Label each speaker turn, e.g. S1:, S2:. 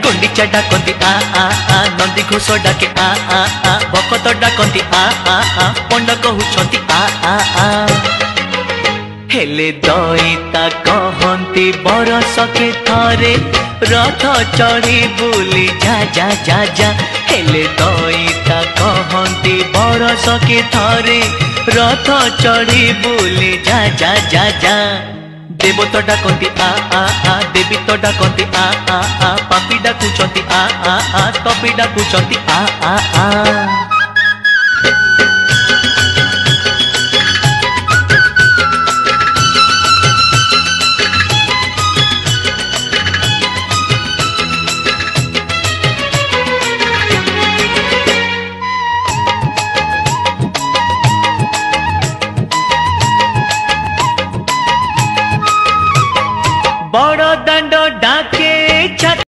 S1: गुंडीचा डाकती आ नंदी घोष डाके आ भकत डाकती आ पंड कहउछंती आ हेले दईता कहती बरस के थरे रथ चढ़ी बुली जा जा जा जा हेले दईता कहती बरस के थरे रथ चढ़ी बुली जा जा जा जा देव तो डाकती आ देवी तो डाकती आ पापी डाकुचंती आ तपी डाकुचंती आ